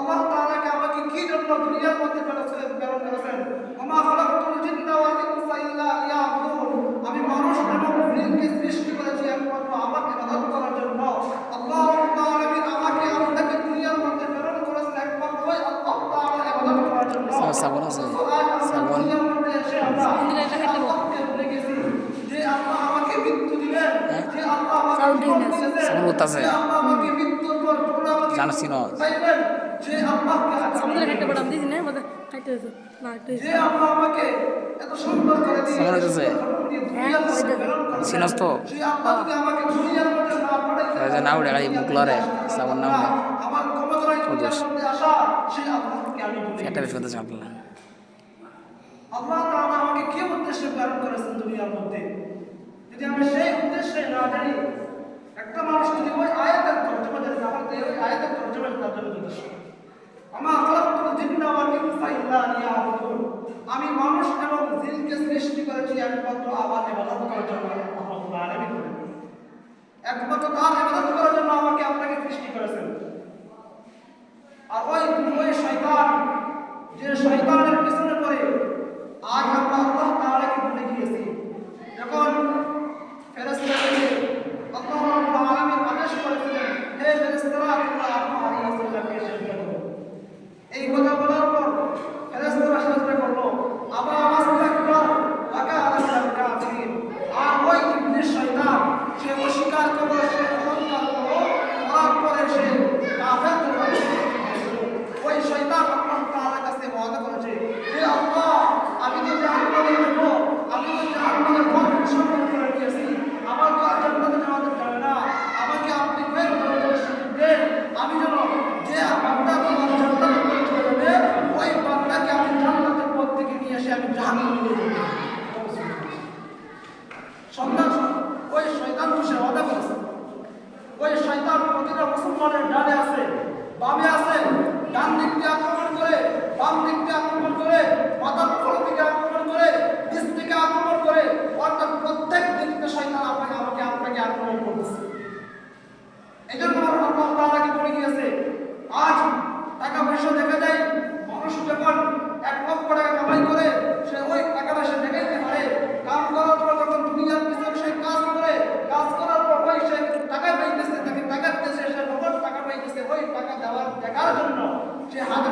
আল্লাহ তাআলাকে আমাকে কি জন্য দুনিয়ার মধ্যে প্রেরণ করেছেন? ওমা খালাকতুল জিন্না ওয়াল ইনসা ইল্লা লিয়াবুদুন। আমি মানুষ এবং জিনকে সৃষ্টি করেছি একমাত্র আমার ইবাদত করার জন্য। আল্লাহ রাব্বুল আলামিন আমাকে আপনাকে দুনিয়ার মধ্যে প্রেরণ করেছেন একমাত্র আল্লাহ তাআলার ইবাদত করার জন্য। সাবন আছে সাবন দুনিয়ার মধ্যে এসে আমরা আল্লাহকে ভুলে গেছি যে আল্লাহ আমাকে মৃত্যু দিবেন, যে আল্লাহ আমাকে জীবন দিয়েছেন, সাবন উঠতাছে যে আল্লাহ আমাকে মৃত্যুর পর পুনরায় জানছি না চাইবেন, যে আল্লাহকে সমুদ্রে খাইতে পারতাম দিছি না মধ্যে খাইতে হয়েছে না যে আল্লাহ আমাকে এত সুন্দর করে দিয়েছেন, সাবন উঠতাছে সিনস তো যে আল্লাহ যদি আমাকে দুনিয়ার মধ্যে না পাঠাইতেন, যে না উড়ে গাড়ি বুকলারে সাবন না উড়ে আমার ক্ষমতা নাই দুনিয়ার মধ্যে আসা, সেই আল্লাহকে আমি ভুলে এটা গেছি। বেশ কথা জানলাম আল্লাহ তাআলা আমাকে কি উদ্দেশ্যে প্রেরণ করেছেন দুনিয়ার মধ্যে? যদি আমি সেই উদ্দেশ্যে না জানি, একটা মানুষ যদি ওই আয়াতের তর্জমা জানে, আমাকে ওই আয়াতের তর্জমা তার জন্য যথেষ্ট। ওমা খালাকতুল জিন্না ওয়াল ইনসা ইল্লা লিয়াবুদুন। আমি মানুষ এবং জিনকে সৃষ্টি করেছি একমাত্র আমার ইবাদত করার জন্য। আল্লাহ রাব্বুল আলামিন একমাত্র তার ইবাদত করার জন্য আমাকে আপনাকে সৃষ্টি করেছেন। আর ওই শয়তান, যে শয়তানের পিছনে পড়ে আজ আমরা আল্লাহ তাআলাকে ভুলে গিয়েছি। যখন ফেরেশতাদেরকে আল্লাহ রাব্বুল আলামিন আদেশ করেছিলেন, হে ফেরেশতারা তোমরা আদম আলাইহিস সালামকে সিজদা করো, এই কথা বলার পর ফেরেশতারা সিজদা করলো, আবা ওয়াস্তাকবার ওয়া কানা মিনাল কাফিরিন। আর ওই ইবলিস শয়তান সে অস্বীকার করলো, সে অহংকার করলো, করার পরে সে কাফেরদের মধ্যে ওই শয়তান আল্লাহ তাআলার কাছে ওয়াদা করেছে, হে আল্লাহ আমি তো জাহান্নামে যাব, আমি তো জাহান্নামের পথ অনুসরণ করে নিয়েছি, আমার তো আর জান্নাতে যাওয়া যাবে না, আমাকে আপনি ফের সুযোগ দেন, আমি যেন যে বান্দা আমার জান্নাতে পৌঁছে যাবে ওই বান্দাকে আমি জান্নাতের পথ থেকে নিয়ে এসে আমি জাহান্নামে নিয়ে যাব। সন্তান ওই শয়তান সে ওয়াদা করেছে। ওই শয়তান প্রতিটা মুসলমানের ডানে আছে, বামে আছে, ডান দিক দিয়ে আক্রমণ করে, বাম দিক দিয়ে আক্রমণ করে, মাথার উপর থেকে আক্রমণ করে, নিচ থেকে আক্রমণ করে, অর্থাৎ প্রত্যেক দিক থেকে শয়তান আপনাকে আক্রমণ করতেছে। এই জন্য আল্লাহ তাআলাকে বলে গিয়েছে, আজ টাকা পয়সা দেখা যায় মানুষ যখন 1 লক্ষ টাকা কামাই করে সে ওই টাকাটা সে দেখাইতে পারে, কাম করার পর যখন দুনিয়ার পিছনে সে কাজ করে, কাজ করার পর ওই সে টাকা পাইতেছে, তাকে টাকা দিতেছে, সে নগদ টাকা পাইতেছে, ওই টাকা দেওয়ার দেখার জন্য সে হাজার